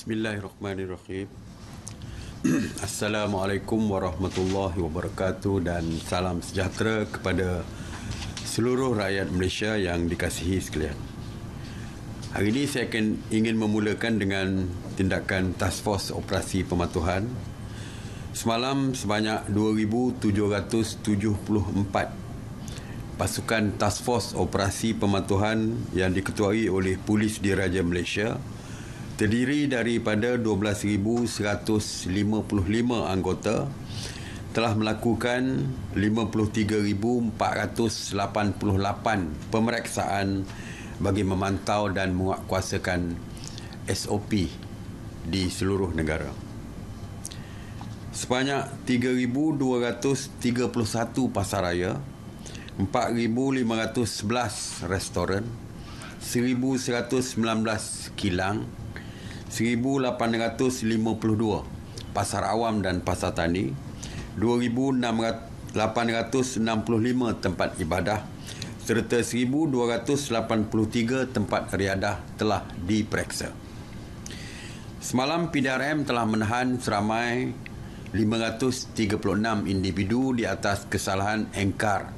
Bismillahirrahmanirrahim. Assalamualaikum warahmatullahi wabarakatuh dan salam sejahtera kepada seluruh rakyat Malaysia yang dikasihi sekalian. Hari ini saya ingin memulakan dengan tindakan Task Force Operasi Pematuhan. Semalam sebanyak 2,774 pasukan Task Force Operasi Pematuhan yang diketuai oleh Polis Diraja Malaysia terdiri daripada 12,155 anggota telah melakukan 53,488 pemeriksaan bagi memantau dan menguatkuasakan SOP di seluruh negara. Sebanyak 3,231 pasaraya, 4,511 restoran, 1,119 kilang, 1,852 pasar awam dan pasar tani, 2,865 tempat ibadah serta 1,283 tempat riadah telah diperiksa. Semalam PDRM telah menahan seramai 536 individu di atas kesalahan engkar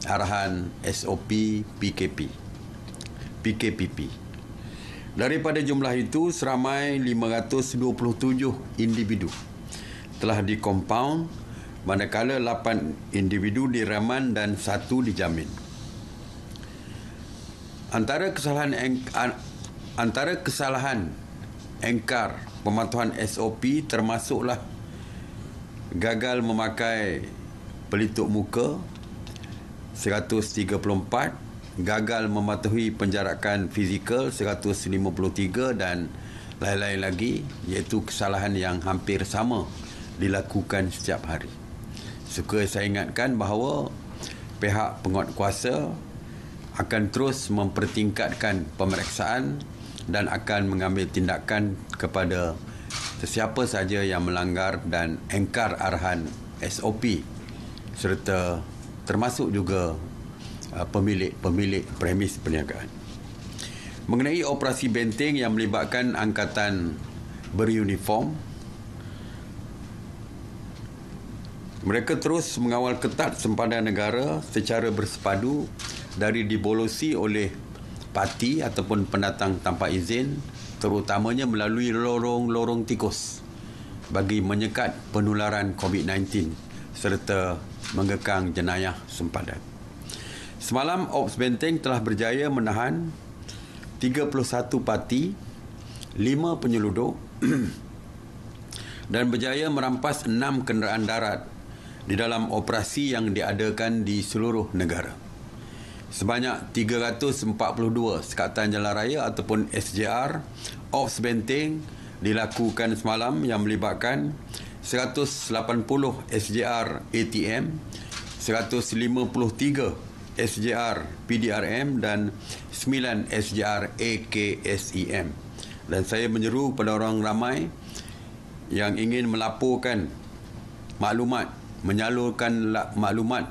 arahan SOP PKPP. Daripada jumlah itu, seramai 527 individu telah dikompaun, manakala 8 individu diraman dan 1 dijamin. Antara kesalahan engkar pematuhan SOP termasuklah gagal memakai pelitup muka 134, gagal mematuhi penjarakan fizikal 153 dan lain-lain lagi, iaitu kesalahan yang hampir sama dilakukan setiap hari. Suka saya ingatkan bahawa pihak penguatkuasa akan terus mempertingkatkan pemeriksaan dan akan mengambil tindakan kepada sesiapa sahaja yang melanggar dan engkar arahan SOP serta termasuk juga pemilik premis perniagaan. Mengenai operasi benteng yang melibatkan angkatan beruniform, mereka terus mengawal ketat sempadan negara secara bersepadu dari dibolosi oleh parti ataupun pendatang tanpa izin, terutamanya melalui lorong-lorong tikus bagi menyekat penularan COVID-19 serta mengekang jenayah sempadan. Semalam Ops Benteng telah berjaya menahan 31 parti, 5 penyeluduk dan berjaya merampas 6 kenderaan darat di dalam operasi yang diadakan di seluruh negara. Sebanyak 342 Sekatan Jalan Raya ataupun SJR Ops Benteng dilakukan semalam yang melibatkan 180 SJR ATM, 153 SJR PDRM dan 9 SJR AKSEM. Dan saya menyeru kepada orang ramai yang ingin melaporkan maklumat, menyalurkan maklumat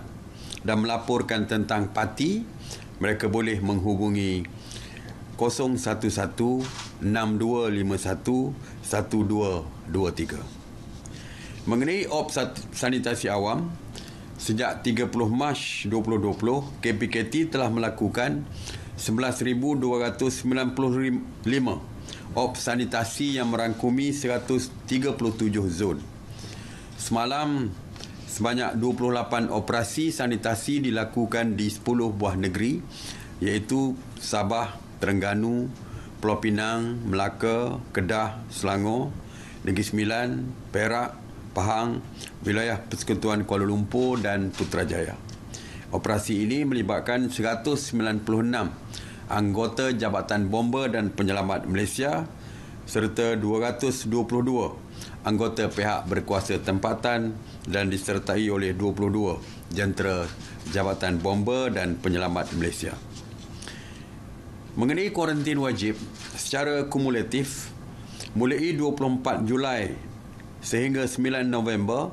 dan melaporkan tentang parti, mereka boleh menghubungi 011-6251-1223. Mengenai Ops Sanitasi Awam, sejak 30 Mac 2020, KPKT telah melakukan 11,295 Ops sanitasi yang merangkumi 137 zon. Semalam, sebanyak 28 operasi sanitasi dilakukan di 10 buah negeri, iaitu Sabah, Terengganu, Pulau Pinang, Melaka, Kedah, Selangor, Negeri Sembilan, Perak, Pahang, wilayah Persekutuan Kuala Lumpur dan Putrajaya. Operasi ini melibatkan 196 anggota Jabatan Bomba dan Penyelamat Malaysia serta 222 anggota pihak berkuasa tempatan dan disertai oleh 22 jentera Jabatan Bomba dan Penyelamat Malaysia. Mengenai kuarantin wajib, secara kumulatif, mulai 24 Julai sehingga 9 November,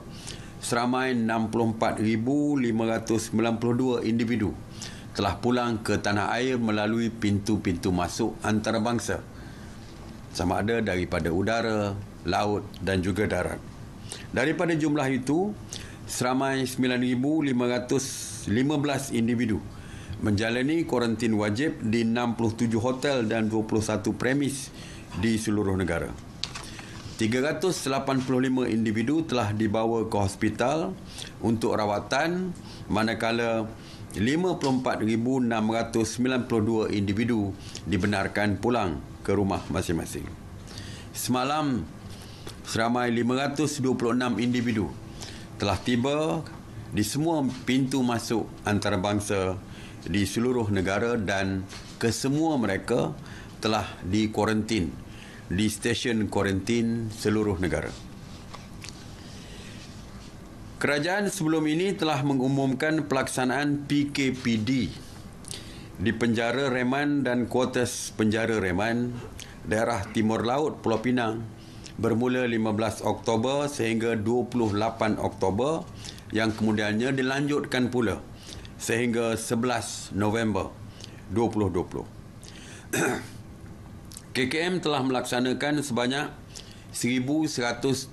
seramai 64,592 individu telah pulang ke tanah air melalui pintu-pintu masuk antarabangsa sama ada daripada udara, laut dan juga darat. Daripada jumlah itu, seramai 9,515 individu menjalani kuarantin wajib di 67 hotel dan 21 premis di seluruh negara. 385 individu telah dibawa ke hospital untuk rawatan, manakala 54,692 individu dibenarkan pulang ke rumah masing-masing. Semalam, seramai 526 individu telah tiba di semua pintu masuk antarabangsa di seluruh negara dan kesemua mereka telah dikuarantin di stesen kuarantin seluruh negara. Kerajaan sebelum ini telah mengumumkan pelaksanaan PKPD di penjara Reman dan kuartus penjara Reman, daerah Timur Laut Pulau Pinang bermula 15 Oktober sehingga 28 Oktober yang kemudiannya dilanjutkan pula sehingga 11 November 2020. KKM telah melaksanakan sebanyak 1,178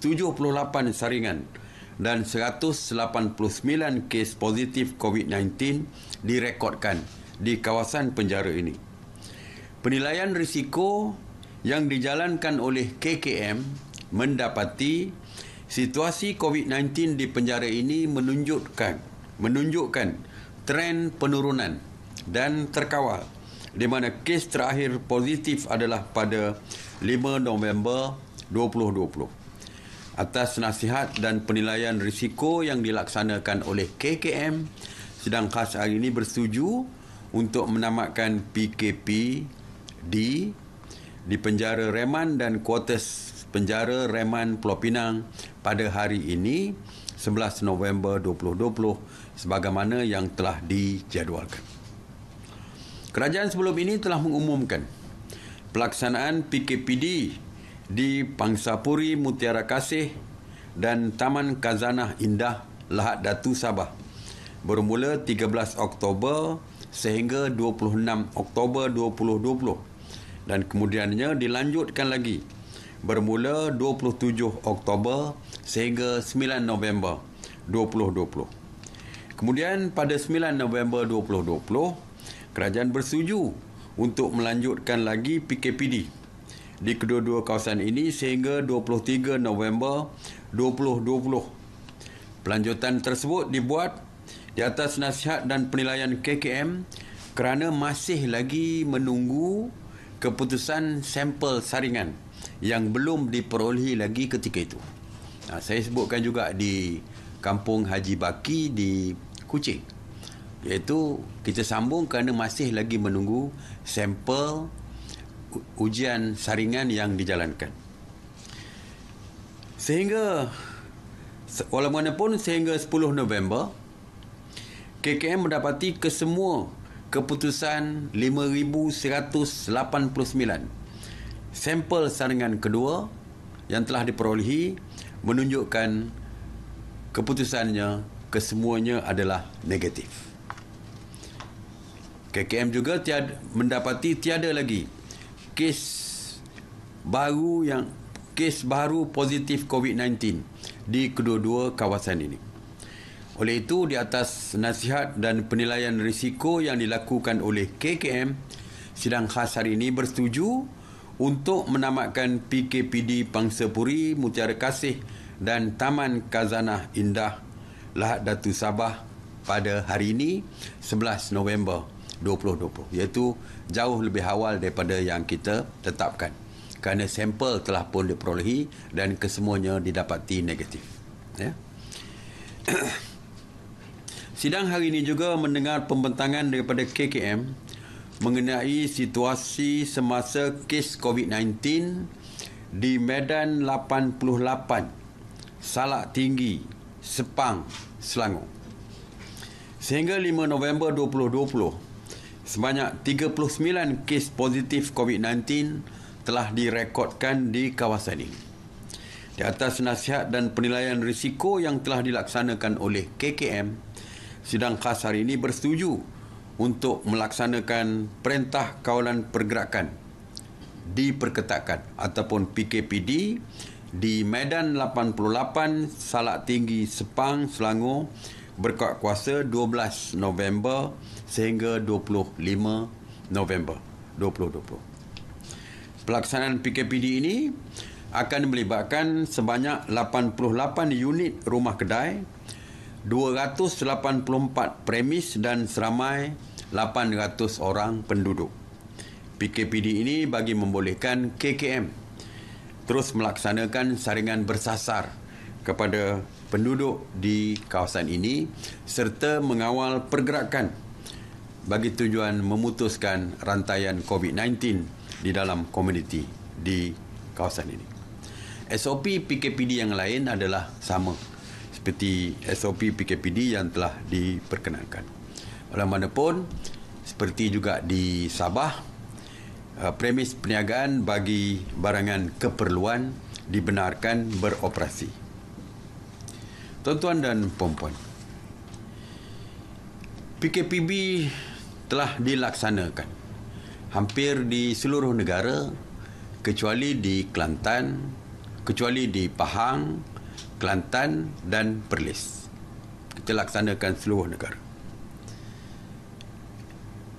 saringan dan 189 kes positif COVID-19 direkodkan di kawasan penjara ini. Penilaian risiko yang dijalankan oleh KKM mendapati situasi COVID-19 di penjara ini menunjukkan tren penurunan dan terkawal, di mana kes terakhir positif adalah pada 5 November 2020. Atas nasihat dan penilaian risiko yang dilaksanakan oleh KKM, sidang khas hari ini bersetuju untuk menamatkan PKPD di penjara Reman dan kuartus penjara Reman Pulau Pinang pada hari ini 11 November 2020 sebagaimana yang telah dijadualkan. Kerajaan sebelum ini telah mengumumkan pelaksanaan PKPD di Pangsapuri Mutiara Kasih dan Taman Khazanah Indah Lahad Datu Sabah bermula 13 Oktober sehingga 26 Oktober 2020 dan kemudiannya dilanjutkan lagi bermula 27 Oktober sehingga 9 November 2020. Kemudian pada 9 November 2020, kerajaan bersetuju untuk melanjutkan lagi PKPD di kedua-dua kawasan ini sehingga 23 November 2020. Pelanjutan tersebut dibuat di atas nasihat dan penilaian KKM kerana masih lagi menunggu keputusan sampel saringan yang belum diperolehi lagi ketika itu. Saya sebutkan juga di Kampung Haji Baki di Kuching, iaitu kita sambung kerana masih lagi menunggu sampel ujian saringan yang dijalankan. Sehingga walaupun sehingga 10 November KKM mendapati kesemua keputusan 5,189 sampel saringan kedua yang telah diperolehi menunjukkan keputusannya kesemuanya adalah negatif. KKM juga mendapati tiada lagi kes baru positif COVID-19 di kedua-dua kawasan ini. Oleh itu, di atas nasihat dan penilaian risiko yang dilakukan oleh KKM, sidang khas hari ini bersetuju untuk menamatkan PKPD Pangsapuri Mutiara Kasih dan Taman Khazanah Indah Lahad Datu Sabah pada hari ini 11 November 2020, iaitu jauh lebih awal daripada yang kita tetapkan kerana sampel telah pun diperolehi dan kesemuanya didapati negatif. Sidang hari ini juga mendengar pembentangan daripada KKM mengenai situasi semasa kes COVID-19 di Medan 88, Salak Tinggi, Sepang, Selangor. Sehingga 5 November 2020, sebanyak 39 kes positif COVID-19 telah direkodkan di kawasan ini. Di atas nasihat dan penilaian risiko yang telah dilaksanakan oleh KKM, sidang khas hari ini bersetuju untuk melaksanakan Perintah Kawalan Pergerakan diperketatkan ataupun PKPD di Medan 88, Salak Tinggi, Sepang, Selangor berkuat kuasa 12 November sehingga 25 November 2020. Pelaksanaan PKPD ini akan melibatkan sebanyak 88 unit rumah kedai, 284 premis dan seramai 800 orang penduduk. PKPD ini bagi membolehkan KKM terus melaksanakan saringan bersasar kepada penduduk di kawasan ini serta mengawal pergerakan bagi tujuan memutuskan rantaian COVID-19 di dalam komuniti di kawasan ini. SOP PKPD yang lain adalah sama seperti SOP PKPD yang telah diperkenalkan. Walaupun seperti juga di Sabah, premis perniagaan bagi barangan keperluan dibenarkan beroperasi. Tuan-tuan dan puan-puan, PKPB telah dilaksanakan hampir di seluruh negara kecuali di Kelantan, kecuali di Pahang, Kelantan dan Perlis. Kita laksanakan seluruh negara.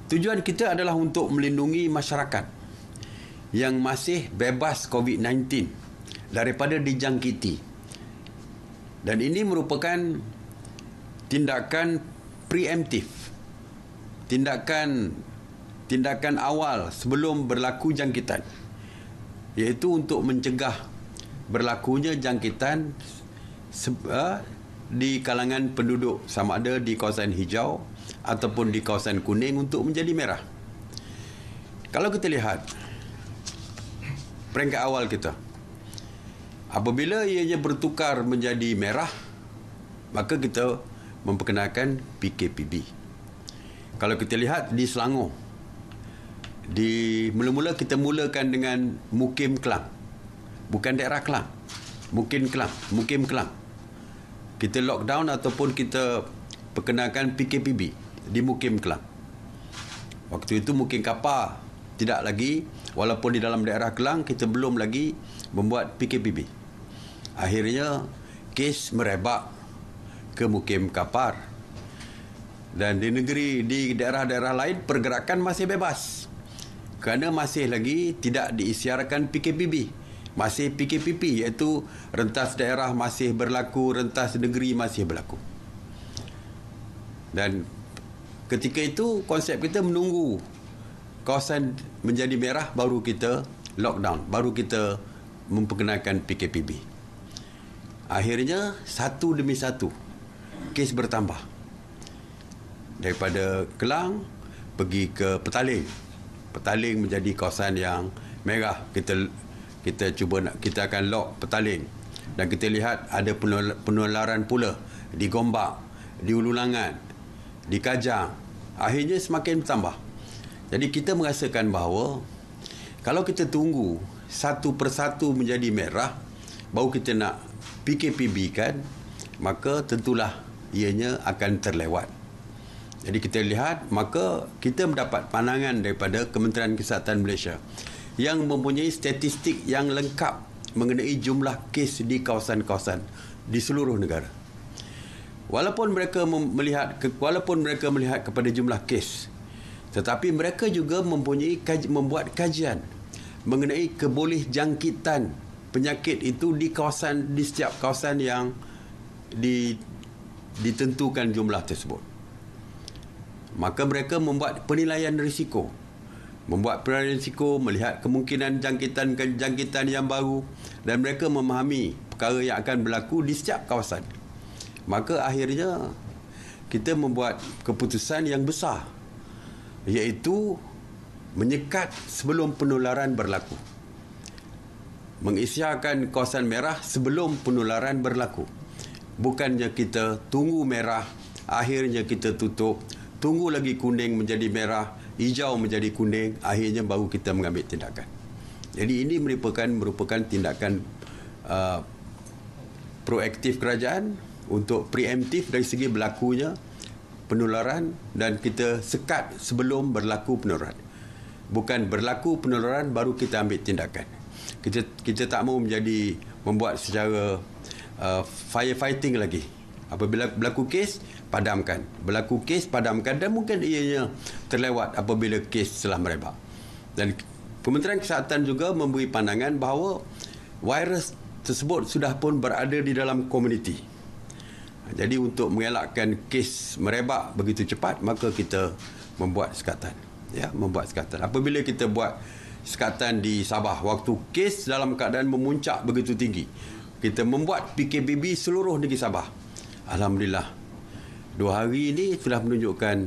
Tujuan kita adalah untuk melindungi masyarakat yang masih bebas COVID-19 daripada dijangkiti. Dan ini merupakan tindakan preemptif. Tindakan awal sebelum berlaku jangkitan. Iaitu untuk mencegah berlakunya jangkitan di kalangan penduduk sama ada di kawasan hijau ataupun di kawasan kuning untuk menjadi merah. Kalau kita lihat peringkat awal kita, apabila ianya bertukar menjadi merah, maka kita memperkenalkan PKPB. Kalau kita lihat di Selangor, mula-mula kita mulakan dengan Mukim Kelang, bukan daerah Kelang, Mukim Kelang. Kita lockdown ataupun kita perkenalkan PKPB di Mukim Kelang. Waktu itu Mukim Kapar tidak lagi, walaupun di dalam daerah Kelang kita belum lagi membuat PKPB. Akhirnya kes merebak ke Mukim Kapar. Dan di daerah-daerah lain pergerakan masih bebas. Kerana masih lagi tidak diisyarkan PKPB. Masih PKPP, iaitu rentas daerah masih berlaku, rentas negeri masih berlaku. Dan ketika itu konsep kita menunggu kawasan menjadi merah baru kita lockdown, baru kita memperkenalkan PKPB. Akhirnya satu demi satu kes bertambah. Daripada Kelang pergi ke Petaling. Petaling menjadi kawasan yang merah. Kita akan lock Petaling. Dan kita lihat ada penularan pula di Gombak, di Ulu Langat, di Kajang. Akhirnya semakin bertambah. Jadi kita merasakan bahawa kalau kita tunggu satu persatu menjadi merah, baru kita nak PKPB kan, maka tentulah ianya akan terlewat. Jadi kita lihat, maka kita mendapat pandangan daripada Kementerian Kesihatan Malaysia yang mempunyai statistik yang lengkap mengenai jumlah kes di kawasan-kawasan di seluruh negara. Walaupun mereka melihat kepada jumlah kes, tetapi mereka juga membuat kajian mengenai kebolehjangkitan penyakit itu di setiap kawasan yang ditentukan jumlah tersebut. Maka mereka membuat penilaian risiko. Melihat kemungkinan jangkitan yang baru, dan mereka memahami perkara yang akan berlaku di setiap kawasan. Maka akhirnya kita membuat keputusan yang besar, iaitu menyekat sebelum penularan berlaku. Mengisyarkan kawasan merah sebelum penularan berlaku. Bukannya kita tunggu merah, akhirnya kita tutup, tunggu lagi kuning menjadi merah, hijau menjadi kuning, akhirnya baru kita mengambil tindakan. Jadi ini merupakan tindakan proaktif kerajaan untuk preemptif dari segi berlakunya penularan, dan kita sekat sebelum berlaku penularan. bukan berlaku penularan baru kita ambil tindakan. Kita tak mahu membuat secara firefighting lagi. Apabila berlaku kes, padamkan. Berlaku kes, padamkan, dan mungkin ianya terlewat apabila kes telah merebak. Dan Kementerian Kesihatan juga memberi pandangan bahawa virus tersebut sudah pun berada di dalam komuniti. Jadi untuk mengelakkan kes merebak begitu cepat, maka kita membuat sekatan. Membuat sekatan. Apabila kita buat sekatan di Sabah, waktu kes dalam keadaan memuncak begitu tinggi, kita membuat PKPB seluruh negeri Sabah. Alhamdulillah, 2 hari ini sudah menunjukkan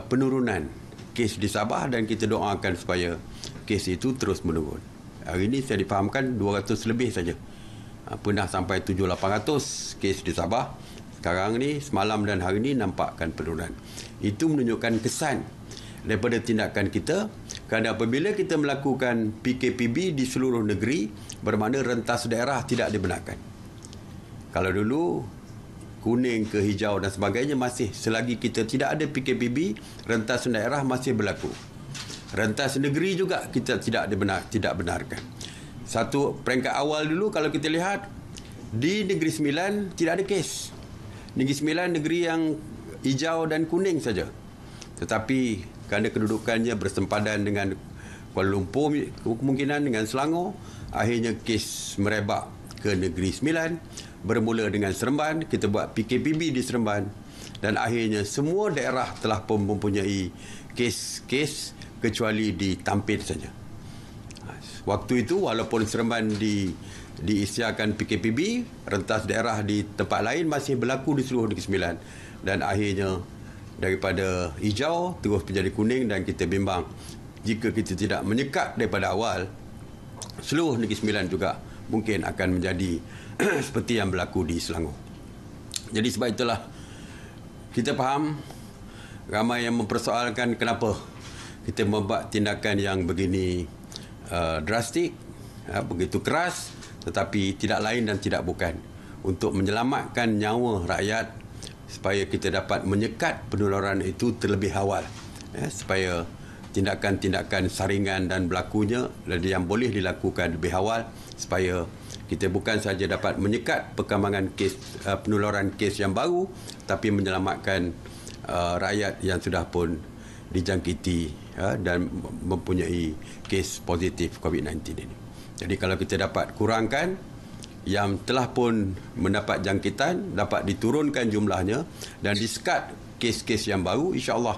penurunan kes di Sabah, dan kita doakan supaya kes itu terus menurun. Hari ini saya difahamkan 200 lebih saja. Pernah sampai 700-800 kes di Sabah. Sekarang ni, semalam dan hari ini nampakkan penurunan. Itu menunjukkan kesan daripada tindakan kita, kerana apabila kita melakukan PKPB di seluruh negeri, bermakna rentas daerah tidak dibenarkan. Kalau dulu kuning ke hijau dan sebagainya masih, selagi kita tidak ada PKPB, rentas daerah masih berlaku. Rentas negeri juga kita tidak benarkan. Satu peringkat awal dulu, kalau kita lihat di Negeri Sembilan tidak ada kes. Negeri Sembilan negeri yang hijau dan kuning saja. Tetapi kerana kedudukannya bersempadan dengan Kuala Lumpur, kemungkinan dengan Selangor, akhirnya kes merebak ke Negeri Sembilan. Bermula dengan Seremban, kita buat PKPB di Seremban, dan akhirnya semua daerah telah pun mempunyai kes-kes kecuali di Tampin saja. Waktu itu walaupun Seremban diisytiharkan PKPB, rentas daerah di tempat lain masih berlaku di seluruh Negeri Sembilan, dan akhirnya daripada hijau terus menjadi kuning, dan kita bimbang jika kita tidak menyekat daripada awal, seluruh Negeri Sembilan juga mungkin akan menjadi seperti yang berlaku di Selangor. Jadi sebab itulah kita faham ramai yang mempersoalkan kenapa kita membuat tindakan yang begini drastik, begitu keras, tetapi tidak lain dan tidak bukan untuk menyelamatkan nyawa rakyat, supaya kita dapat menyekat penularan itu terlebih awal, supaya tindakan-tindakan saringan dan berlakunya yang boleh dilakukan lebih awal, supaya kita bukan saja dapat menyekat perkembangan kes penularan kes yang baru, tapi menyelamatkan rakyat yang sudah pun dijangkiti dan mempunyai kes positif COVID-19 ini. Jadi kalau kita dapat kurangkan yang telah pun mendapat jangkitan, dapat diturunkan jumlahnya dan disekat kes-kes yang baru, insya-Allah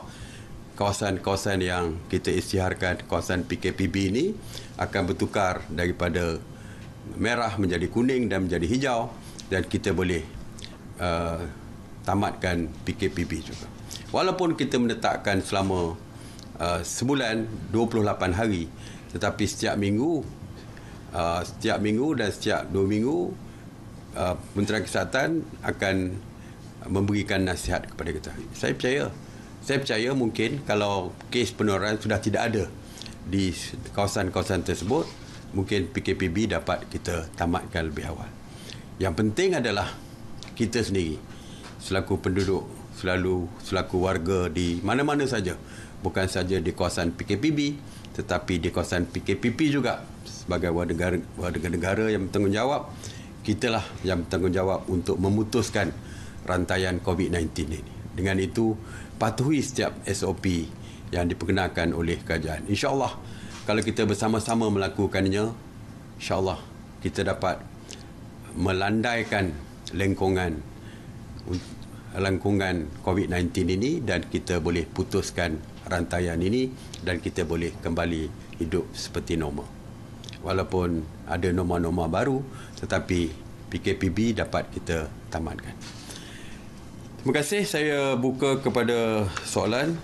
kawasan-kawasan yang kita isytiharkan, kawasan PKPB ini akan bertukar daripada merah menjadi kuning dan menjadi hijau, dan kita boleh tamatkan PKPB juga. Walaupun kita menetapkan selama sebulan 28 hari, tetapi setiap minggu dan setiap 2 minggu Kementerian Kesihatan akan memberikan nasihat kepada kita. Saya percaya mungkin kalau kes penularan sudah tidak ada di kawasan-kawasan tersebut, mungkin PKPB dapat kita tamatkan lebih awal. Yang penting adalah kita sendiri selaku penduduk, selaku warga di mana-mana saja, bukan saja di kawasan PKPB, tetapi di kawasan PKPP juga, sebagai warga negara yang bertanggungjawab, kitalah yang bertanggungjawab untuk memutuskan rantaian COVID-19 ini. Dengan itu, patuhi setiap SOP yang diperkenalkan oleh kerajaan. InsyaAllah, kalau kita bersama-sama melakukannya, insyaAllah kita dapat melandaikan lengkungan COVID-19 ini, dan kita boleh putuskan rantaian ini, dan kita boleh kembali hidup seperti normal. Walaupun ada norma-norma baru, tetapi PKPB dapat kita tamatkan. Terima kasih. Saya buka kepada soalan.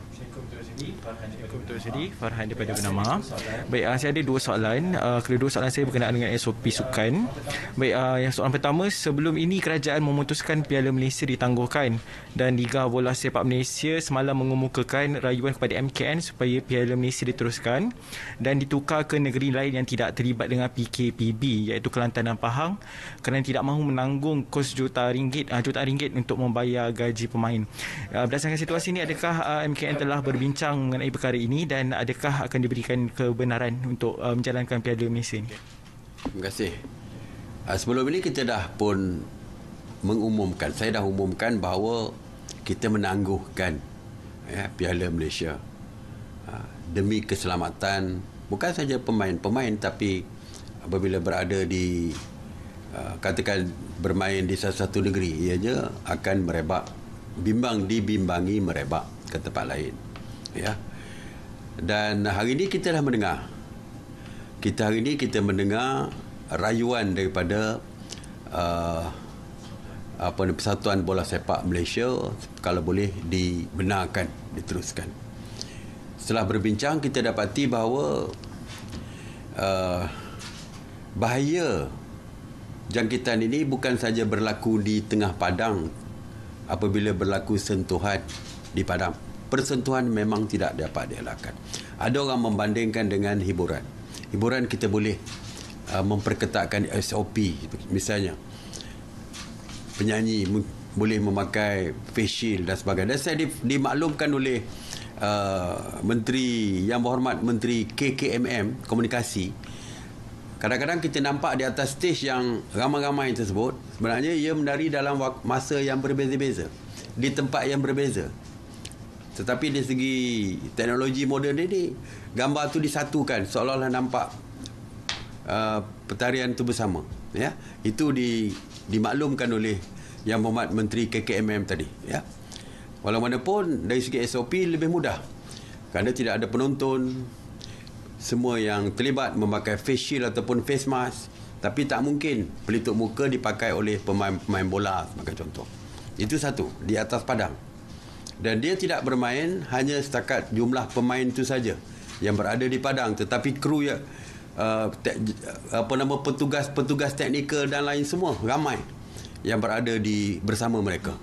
Assalamualaikum Tuan Sini. Betul Seri, Farhan daripada Bernama. Baik, saya ada dua soalan. Kedua soalan saya berkenaan dengan SOP sukan. Baik, yang soalan pertama, sebelum ini kerajaan memutuskan Piala Malaysia ditangguhkan dan Liga Bola Sepak Malaysia semalam mengemukakan rayuan kepada MKN supaya Piala Malaysia diteruskan dan ditukar ke negeri lain yang tidak terlibat dengan PKPB, iaitu Kelantan dan Pahang, kerana tidak mahu menanggung kos jutaan ringgit untuk membayar gaji pemain. Berdasarkan situasi ini, adakah MKN telah berbincang mengenai perkara ini dan adakah akan diberikan kebenaran untuk menjalankan Piala Malaysia ini? Terima kasih. Sebelum ini kita dah pun mengumumkan, saya dah umumkan bahawa kita menangguhkan Piala Malaysia demi keselamatan bukan saja pemain-pemain, tapi apabila berada di katakan bermain di satu negeri, ianya akan merebak, dibimbangi merebak ke tempat lain. Dan hari ini kita dah mendengar. Hari ini kita mendengar rayuan daripada Persatuan Bola Sepak Malaysia, kalau boleh dibenarkan, diteruskan. Setelah berbincang, kita dapati bahawa bahaya jangkitan ini bukan saja berlaku di tengah padang apabila berlaku sentuhan di padang. Persentuhan memang tidak dapat dielakkan. Ada orang membandingkan dengan hiburan. Hiburan kita boleh memperketatkan SOP. Misalnya, penyanyi boleh memakai face shield dan sebagainya. Dan saya dimaklumkan oleh Menteri Yang Berhormat Menteri KKMM Komunikasi, kadang-kadang kita nampak di atas stage yang ramai-ramai tersebut, sebenarnya ia menari dalam masa yang berbeza-beza, di tempat yang berbeza. Tetapi dari segi teknologi moden ini, gambar tu disatukan seolah-olah nampak pertarian itu bersama. Itu dimaklumkan oleh Yang Berhormat Menteri KKMM tadi. Walaupun dari segi SOP lebih mudah, kerana tidak ada penonton, semua yang terlibat memakai face shield ataupun face mask. Tapi tak mungkin pelitup muka dipakai oleh pemain bola sebagai contoh. Itu satu, di atas padang. Dan dia tidak bermain hanya setakat jumlah pemain itu saja yang berada di padang, tetapi kru yang petugas teknikal dan lain semua ramai yang berada bersama mereka.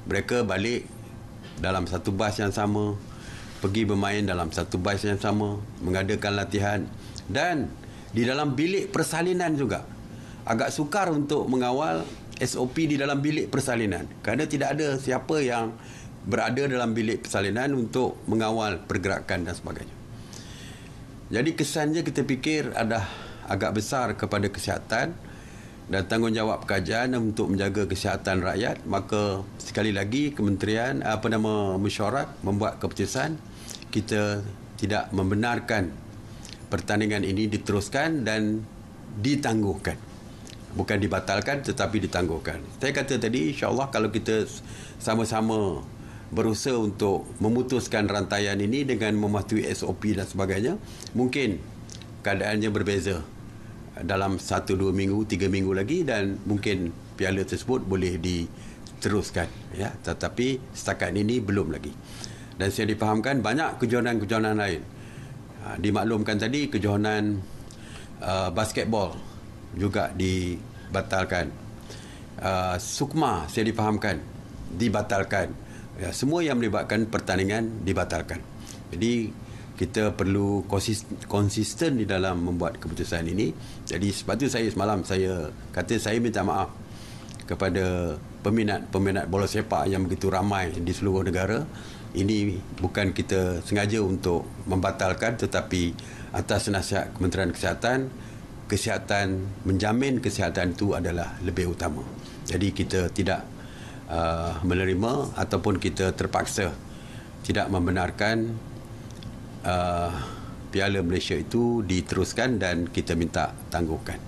Mereka balik dalam satu bas yang sama, pergi bermain dalam satu bas yang sama, mengadakan latihan, dan di dalam bilik persalinan juga. Agak sukar untuk mengawal SOP di dalam bilik persalinan kerana tidak ada siapa yang berada dalam bilik persalinan untuk mengawal pergerakan dan sebagainya. Jadi kesannya kita fikir ada agak besar kepada kesihatan dan tanggungjawab kerajaan untuk menjaga kesihatan rakyat. Maka sekali lagi kementerian mesyuarat membuat keputusan kita tidak membenarkan pertandingan ini diteruskan dan ditangguhkan. Bukan dibatalkan tetapi ditangguhkan. Saya kata tadi, insya-Allah kalau kita sama-sama berusaha untuk memutuskan rantaian ini dengan mematuhi SOP dan sebagainya, mungkin keadaannya berbeza dalam 1, 2 minggu, 3 minggu lagi, dan mungkin piala tersebut boleh diteruskan. Tetapi setakat ini belum lagi. Dan saya difahamkan banyak kejohanan-kejohanan lain. Dimaklumkan tadi kejohanan basketball juga dibatalkan. Sukma saya difahamkan dibatalkan. Semua yang melibatkan pertandingan dibatalkan. Jadi kita perlu konsisten di dalam membuat keputusan ini. Jadi sebab itu semalam saya kata saya minta maaf kepada peminat bola sepak yang begitu ramai di seluruh negara. Ini bukan kita sengaja untuk membatalkan, tetapi atas nasihat Kementerian Kesihatan, menjamin kesihatan itu adalah lebih utama. Jadi kita tidak menerima ataupun kita terpaksa tidak membenarkan Piala Malaysia itu diteruskan dan kita minta tangguhkan.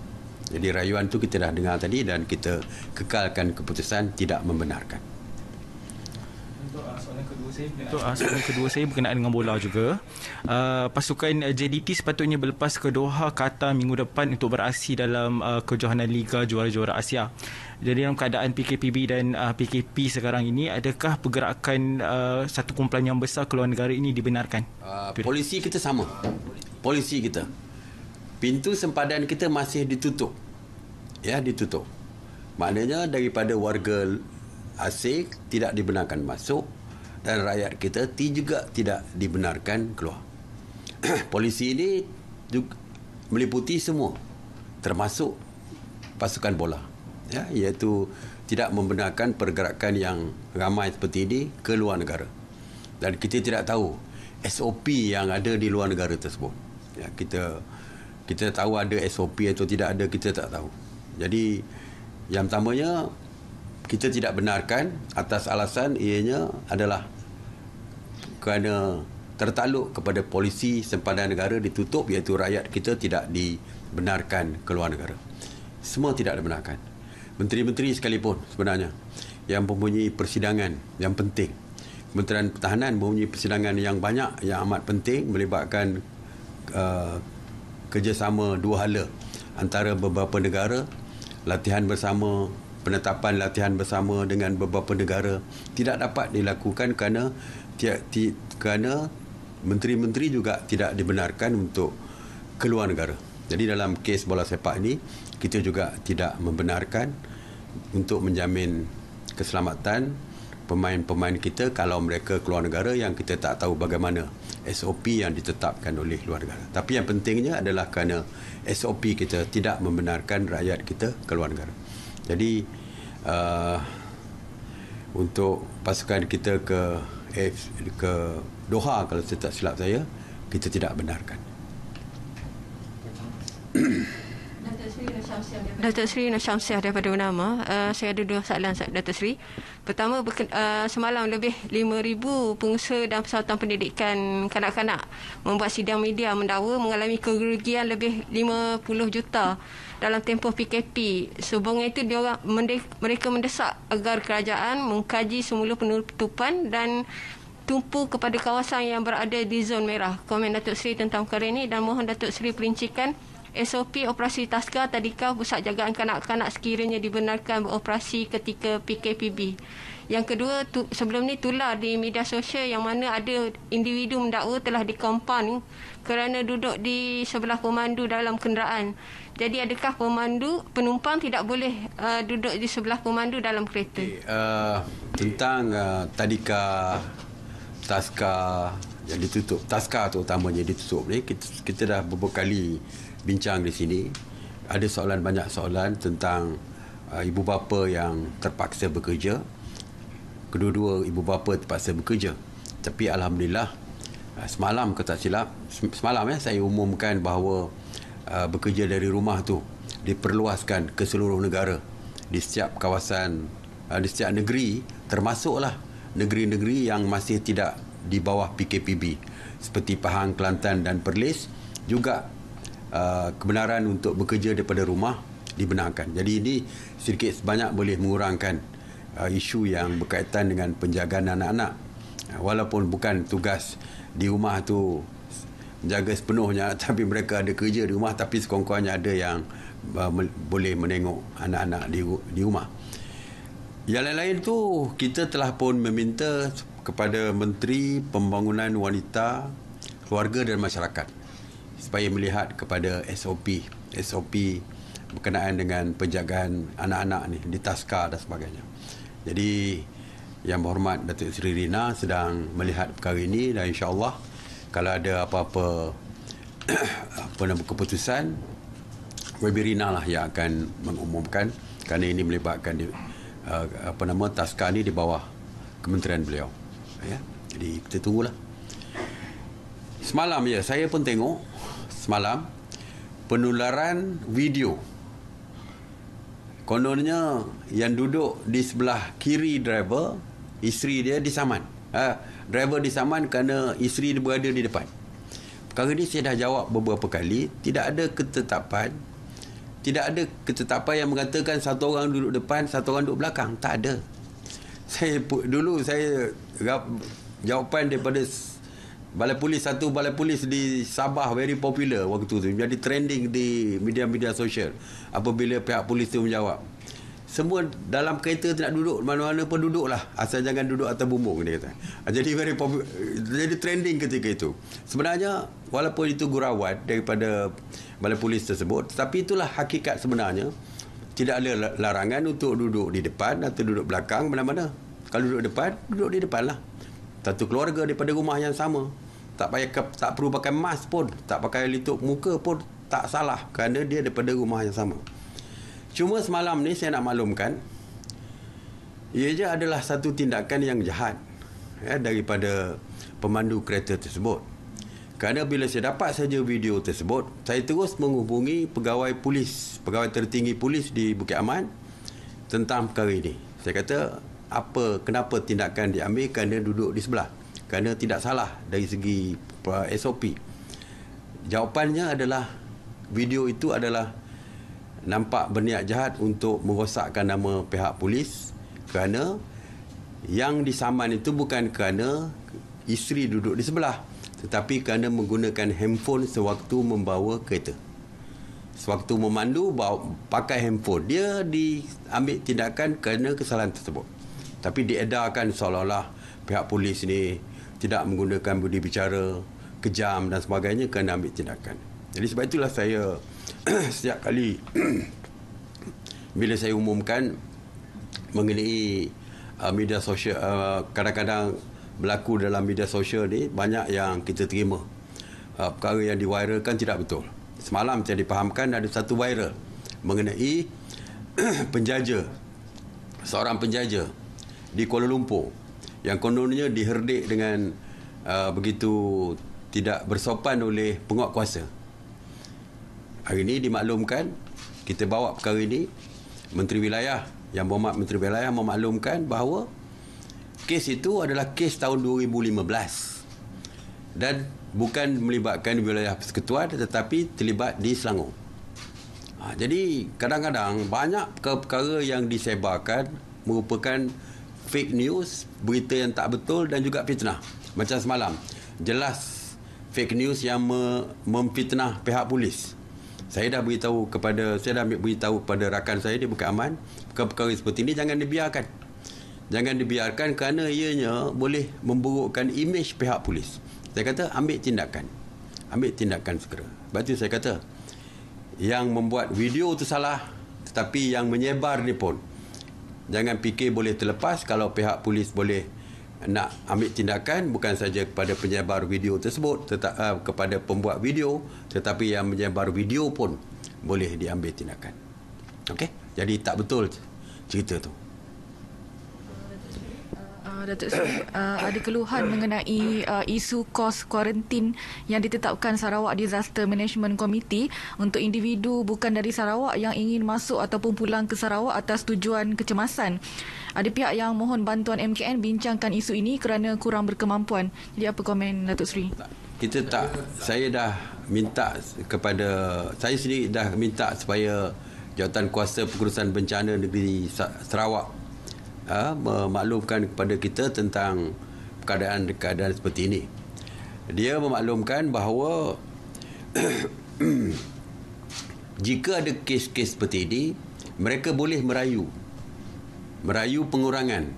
Jadi rayuan itu kita dah dengar tadi dan kita kekalkan keputusan tidak membenarkan. Soalan kedua saya berkenaan dengan bola juga. Pasukan JDT sepatutnya berlepas ke Doha, Qatar minggu depan untuk beraksi dalam kejohanan Liga Juara-Juara Asia. Jadi dalam keadaan PKPB dan PKP sekarang ini, adakah pergerakan satu kumpulan yang besar keluar negara ini dibenarkan? Polisi kita sama. Polisi kita. Pintu sempadan kita masih ditutup. Ya, ditutup. Maknanya daripada warga asing tidak dibenarkan masuk dan rakyat kita juga tidak dibenarkan keluar. Polisi ini juga meliputi semua, termasuk pasukan bola, ya, iaitu tidak membenarkan pergerakan yang ramai seperti ini ke luar negara. Dan kita tidak tahu SOP yang ada di luar negara tersebut. Ya, kita tahu ada SOP atau tidak ada, kita tak tahu. Jadi yang pertamanya, kita tidak benarkan atas alasan ianya adalah kerana tertakluk kepada polisi sempadan negara ditutup, iaitu rakyat kita tidak dibenarkan keluar negara. Semua tidak dibenarkan. Menteri-menteri sekalipun sebenarnya yang mempunyai persidangan yang penting. Kementerian Pertahanan mempunyai persidangan yang banyak, yang amat penting, melibatkan kerjasama dua hala antara beberapa negara, latihan bersama, penetapan latihan bersama dengan beberapa negara tidak dapat dilakukan kerana menteri-menteri juga tidak dibenarkan untuk keluar negara. Jadi dalam kes bola sepak ini, kita juga tidak membenarkan untuk menjamin keselamatan pemain-pemain kita kalau mereka keluar negara yang kita tak tahu bagaimana SOP yang ditetapkan oleh luar negara. Tapi yang pentingnya adalah kerana SOP kita tidak membenarkan rakyat kita keluar negara. Jadi untuk pasukan kita ke Doha, kalau saya tak silap saya, kita tidak benarkan. Datuk Seri Nur Syamsiah daripada UNAMA. Saya ada dua soalan, Datuk Seri. Pertama, semalam lebih 5,000 pengusaha dan persatuan pendidikan kanak-kanak membuat sidang media mendakwa mengalami kerugian lebih 50 juta dalam tempoh PKP. Sehubungan itu, mereka mendesak agar kerajaan mengkaji semula penutupan dan tumpu kepada kawasan yang berada di zon merah. Komen Datuk Seri tentang perkara ini, dan mohon Datuk Seri perincikan SOP operasi Taska Tadika Pusat Jagaan Kanak-kanak sekiranya dibenarkan beroperasi ketika PKPB. Yang kedua, sebelum ni tular di media sosial yang mana ada individu mendakwa telah dikompon kerana duduk di sebelah pemandu dalam kenderaan. Jadi adakah penumpang tidak boleh duduk di sebelah pemandu dalam kereta? Tentang Tadika, Taska yang ditutup, Taska terutamanya ditutup ni, kita dah beberapa kali bincang di sini. Ada banyak soalan tentang ibu bapa yang terpaksa bekerja. Kedua-dua ibu bapa terpaksa bekerja. Tapi alhamdulillah, semalam ke tak silap, saya umumkan bahawa bekerja dari rumah tu diperluaskan ke seluruh negara, di setiap kawasan, di setiap negeri, termasuklah negeri-negeri yang masih tidak di bawah PKPB seperti Pahang, Kelantan dan Perlis juga kebenaran untuk bekerja daripada rumah dibenarkan. Jadi ini sedikit sebanyak boleh mengurangkan isu yang berkaitan dengan penjagaan anak-anak. Walaupun bukan tugas di rumah tu menjaga sepenuhnya, tapi mereka ada kerja di rumah, tapi sekurang-kurangnya ada yang boleh menengok anak-anak di rumah. Yang lain-lain tu kita telah pun meminta kepada Menteri Pembangunan Wanita, Keluarga dan Masyarakat supaya melihat kepada SOP berkenaan dengan penjagaan anak-anak ni di Taska dan sebagainya. Jadi Yang Berhormat Datuk Seri Rina sedang melihat perkara ini, dan insya-Allah kalau ada apa-apa keputusan, YB Rina lah yang akan mengumumkan, kerana ini melibatkan Taska ni di bawah kementerian beliau. Ya. Jadi kita tunggulah. Semalam saya pun tengok penularan video. Kononnya yang duduk di sebelah kiri driver, isteri dia disaman. Driver disaman kerana isteri dia berada di depan. Perkara ini saya dah jawab beberapa kali. Tidak ada ketetapan yang mengatakan satu orang duduk depan, satu orang duduk belakang. Tak ada. Saya jawapan daripada balai polis di Sabah very popular waktu tu, jadi trending di media-media sosial apabila pihak polis tu menjawab, semua dalam kereta nak duduk mana-mana pun duduk lah, asal jangan duduk atas bumbung, dia kata. Jadi jadi trending ketika itu. Sebenarnya walaupun itu gurauan daripada balai polis tersebut, tapi itulah hakikat sebenarnya. Tidak ada larangan untuk duduk di depan atau duduk belakang mana-mana. Kalau duduk depan, duduk di depan lah. Satu keluarga daripada rumah yang sama. Tak perlu pakai mask pun, tak pakai litup muka pun tak salah kerana dia daripada rumah yang sama. Cuma semalam ni saya nak maklumkan, ia je adalah satu tindakan yang jahat daripada pemandu kereta tersebut. Kerana bila saya dapat saja video tersebut, saya terus menghubungi pegawai tertinggi polis di Bukit Aman tentang perkara ini. Saya kata, kenapa tindakan diambil kerana duduk di sebelah? Kerana tidak salah dari segi SOP. Jawapannya adalah video itu adalah nampak berniat jahat untuk merosakkan nama pihak polis, kerana yang disaman itu bukan kerana isteri duduk di sebelah, tetapi kerana menggunakan handphone sewaktu membawa kereta. Sewaktu memandu pakai handphone, dia diambil tindakan kerana kesalahan tersebut. Tapi diedarkan seolah-olah pihak polis ni tidak menggunakan budi bicara, kejam dan sebagainya kerana ambil tindakan. Jadi sebab itulah saya setiap kali bila saya umumkan mengenai media sosial, kadang-kadang berlaku dalam media sosial ni, banyak yang kita terima perkara yang diviralkan tidak betul. Semalam saya dipahamkan ada satu viral mengenai seorang penjaja di Kuala Lumpur yang kononnya diherdik dengan begitu tidak bersopan oleh penguatkuasa. Hari ini dimaklumkan, kita bawa perkara ini, Yang Berhormat Menteri Wilayah memaklumkan bahawa kes itu adalah kes tahun 2015 dan bukan melibatkan wilayah persekutuan tetapi terlibat di Selangor. Jadi kadang-kadang banyak perkara yang disebarkan merupakan fake news, berita yang tak betul dan juga fitnah. Macam semalam, jelas fake news yang memfitnah pihak polis. Saya dah beritahu kepada rakan saya di Bukit Aman, perkara-perkara seperti ini jangan dibiarkan. Jangan dibiarkan kerana ianya boleh memburukkan imej pihak polis. Saya kata ambil tindakan segera. Sebab itu saya kata yang membuat video itu salah, tetapi yang menyebar ni pun jangan fikir boleh terlepas kalau pihak polis boleh nak ambil tindakan bukan saja kepada penyebar video tersebut, kepada pembuat video, tetapi yang menyebar video pun boleh diambil tindakan. Okey? Jadi tak betul cerita tu. Datuk Seri, ada keluhan mengenai isu kos kuarantin yang ditetapkan Sarawak Disaster Management Committee untuk individu bukan dari Sarawak yang ingin masuk ataupun pulang ke Sarawak atas tujuan kecemasan. Ada pihak yang mohon bantuan MKN bincangkan isu ini kerana kurang berkemampuan. Jadi apa komen Datuk Seri? Saya sendiri dah minta supaya Jawatan Kuasa Pengurusan Bencana Negeri Sarawak memaklumkan kepada kita tentang keadaan seperti ini. Dia memaklumkan bahawa jika ada kes-kes seperti ini, mereka boleh merayu pengurangan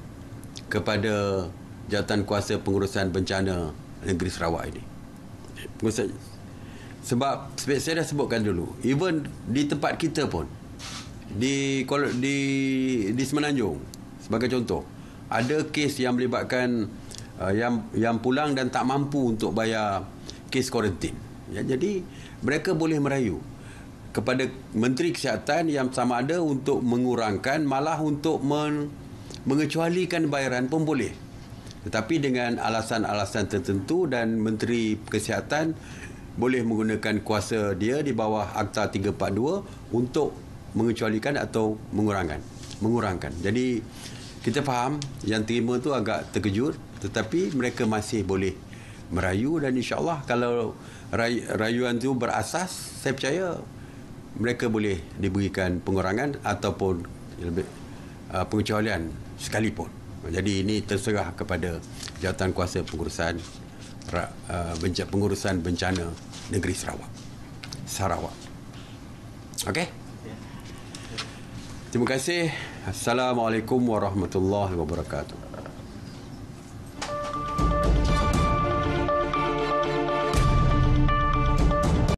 kepada Jawatan Kuasa Pengurusan Bencana Negeri Sarawak ini. Sebab saya dah sebutkan dulu, even di tempat kita pun, di Semenanjung sebagai contoh, ada kes yang melibatkan yang pulang dan tak mampu untuk bayar kes kuarantin. Jadi mereka boleh merayu kepada Menteri Kesihatan yang sama ada untuk mengurangkan, malah untuk mengecualikan bayaran pun boleh. Tetapi dengan alasan-alasan tertentu, dan Menteri Kesihatan boleh menggunakan kuasa dia di bawah Akta 342 untuk mengecualikan atau mengurangkan. Jadi kita faham yang terima tu agak terkejut, tetapi mereka masih boleh merayu, dan insya-Allah kalau rayuan tu berasas, saya percaya mereka boleh diberikan pengurangan ataupun pengecualian sekalipun. Jadi ini terserah kepada Jawatankuasa Pengurusan Bencana Negeri Sarawak. Okey. Terima kasih. Assalamualaikum warahmatullahi wabarakatuh.